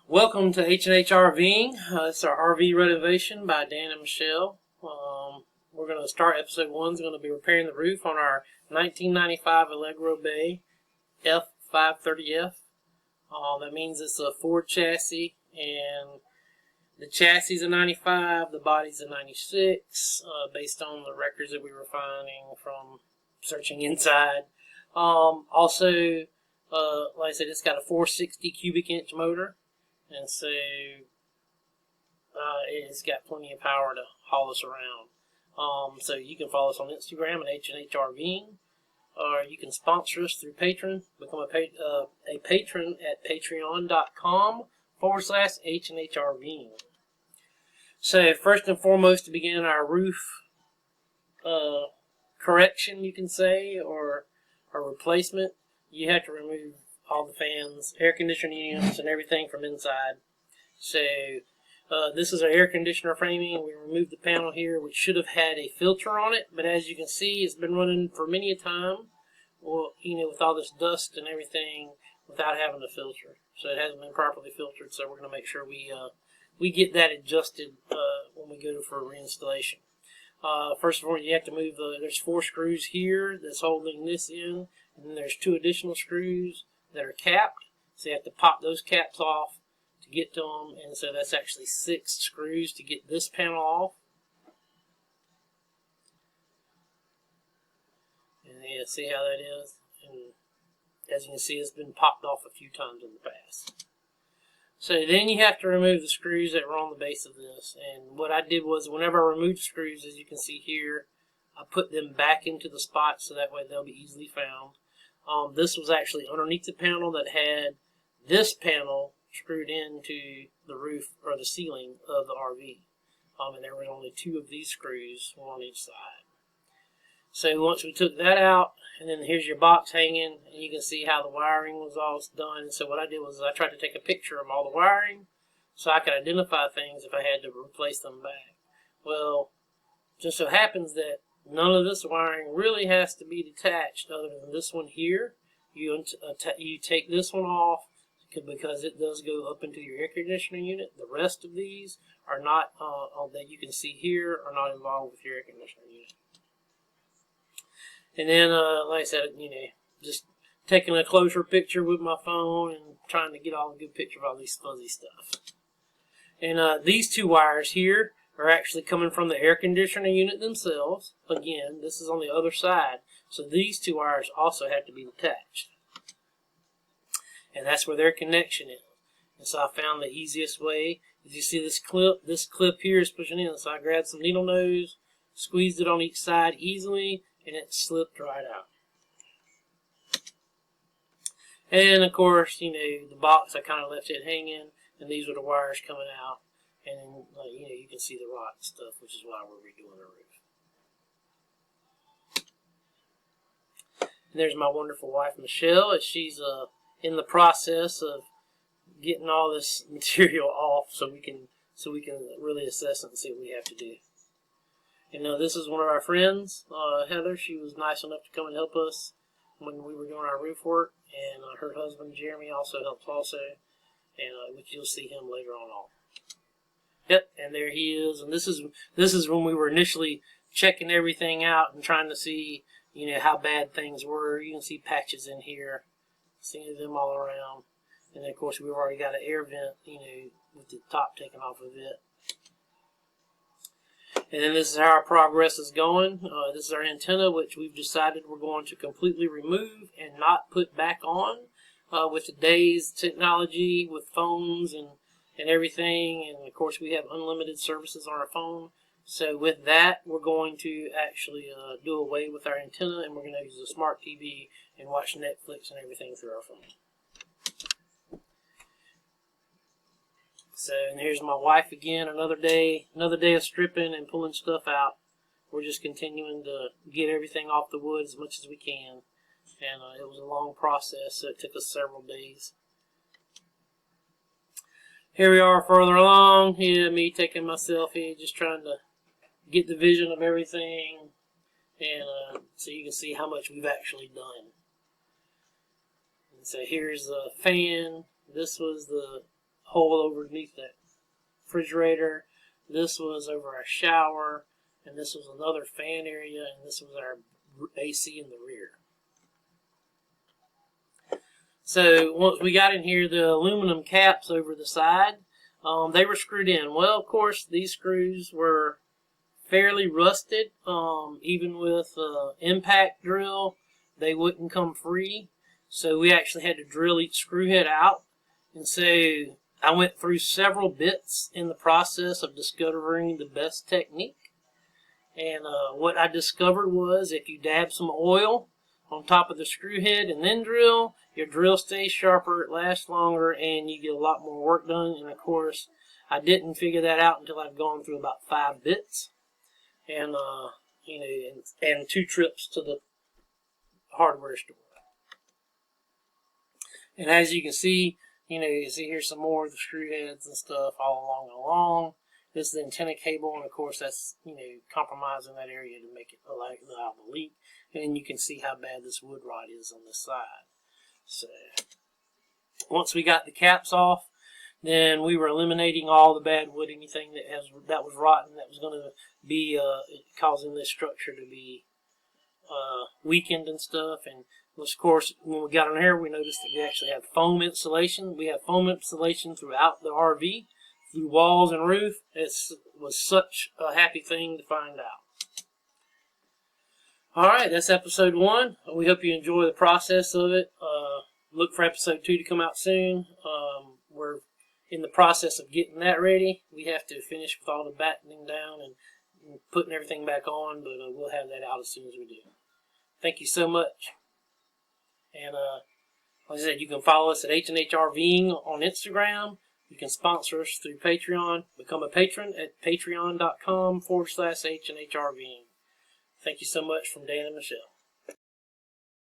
Welcome to HandHRVing. It's our RV renovation by Dan and Michelle. We're going to start episode 1. It's going to be repairing the roof on our 1995 Allegro Bay F530F. That means it's a Ford chassis, and the chassis is a 95, the body's a 96, based on the records that we were finding from searching inside. Also, like I said, it's got a 460 cubic inch motor. And so it's got plenty of power to haul us around. So you can follow us on Instagram at HandHRVing, or you can sponsor us through Patreon. Become a patron at patreon.com/HandHRVing. So first and foremost, to begin our roof correction, you can say, or a replacement, you have to remove all the fans, air conditioning units, and everything from inside. So this is our air conditioner framing. We removed the panel here, which should have had a filter on it, but as you can see, it's been running for many a time, well, with all this dust and everything, without having a filter. So it hasn't been properly filtered. So we're going to make sure we get that adjusted when we go for reinstallation. First of all, you have to move there's 4 screws here that's holding this in, and then there's 2 additional screws that are capped, so you have to pop those caps off to get to them, and so that's actually 6 screws to get this panel off. And yeah, see how that is? And as you can see, it's been popped off a few times in the past. So then you have to remove the screws that were on the base of this, and what I did was, whenever I removed screws, as you can see here, I put them back into the spot so that way they'll be easily found. This was actually underneath the panel that had this panel screwed into the roof or the ceiling of the RV. And there were only 2 of these screws, 1 on each side. So once we took that out, and then here's your box hanging, and you can see how the wiring was all done. So what I did was I tried to take a picture of all the wiring so I could identify things if I had to replace them back. Well, just so happens that none of this wiring really has to be detached other than this one here. You take this one off because it does go up into your air conditioning unit. The rest of these are not, that you can see here, are not involved with your air conditioning unit. And then, like I said, just taking a closer picture with my phone and trying to get all a good picture of all these fuzzy stuff. And these 2 wires here are actually coming from the air conditioning unit themselves. Again, this is on the other side. So these 2 wires also have to be detached. And that's where their connection is. And so I found the easiest way. As you see this clip here is pushing in. So I grabbed some needle nose, squeezed it on each side easily, and it slipped right out. And of course, the box, I kind of left it hanging, and these were the wires coming out. And then, you can see the rot and stuff, which is why we're redoing the roof. And there's my wonderful wife, Michelle, as she's in the process of getting all this material off so we can really assess it and see what we have to do. And this is one of our friends, Heather. She was nice enough to come and help us when we were doing our roof work, and her husband, Jeremy, also helps also, and which you'll see him later on. Yep, and there he is. And this is when we were initially checking everything out and trying to see, how bad things were. You can see patches in here, seeing them all around. And then, of course, we've already got an air vent, with the top taken off of it. And then this is how our progress is going. This is our antenna, which we've decided we're going to completely remove and not put back on. With today's technology, with phones and everything, and of course we have unlimited services on our phone. So with that, we're going to actually do away with our antenna, and we're going to use a smart TV and watch Netflix and everything through our phone. So, and here's my wife again, another day of stripping and pulling stuff out. We're just continuing to get everything off the wood as much as we can, and it was a long process, so it took us several days. Here we are further along. Yeah, me taking my selfie, just trying to get the vision of everything, and so you can see how much we've actually done. And so here's the fan. This was the hole underneath that refrigerator. This was over our shower, and this was another fan area, and this was our AC in the rear. So once we got in here, the aluminum caps over the side, they were screwed in. Well, of course, these screws were fairly rusted. Even with impact drill, they wouldn't come free. So we actually had to drill each screw head out. And so I went through several bits in the process of discovering the best technique. And what I discovered was if you dab some oil on top of the screw head and then drill, your drill stays sharper, it lasts longer, and you get a lot more work done. And of course, I didn't figure that out until I've gone through about 5 bits, and and 2 trips to the hardware store. And as you can see, you see here some more of the screw heads and stuff all along. This is the antenna cable, and of course that's compromising that area to make it allow the leak. And you can see how bad this wood rot is on this side. So once we got the caps off, then we were eliminating all the bad wood, anything that was rotten, that was going to be causing this structure to be weakened and stuff. And of course, when we got on here, we noticed that we actually have foam insulation. We have foam insulation throughout the RV, through walls and roof. It was such a happy thing to find out. Alright, that's episode 1. We hope you enjoy the process of it. Look for episode 2 to come out soon. We're in the process of getting that ready. We have to finish with all the battening down and putting everything back on, but we'll have that out as soon as we do. Thank you so much. And like I said, you can follow us at HandHRVing on Instagram. You can sponsor us through Patreon. Become a patron at patreon.com/HandHRVing. Thank you so much from Dan and Michelle.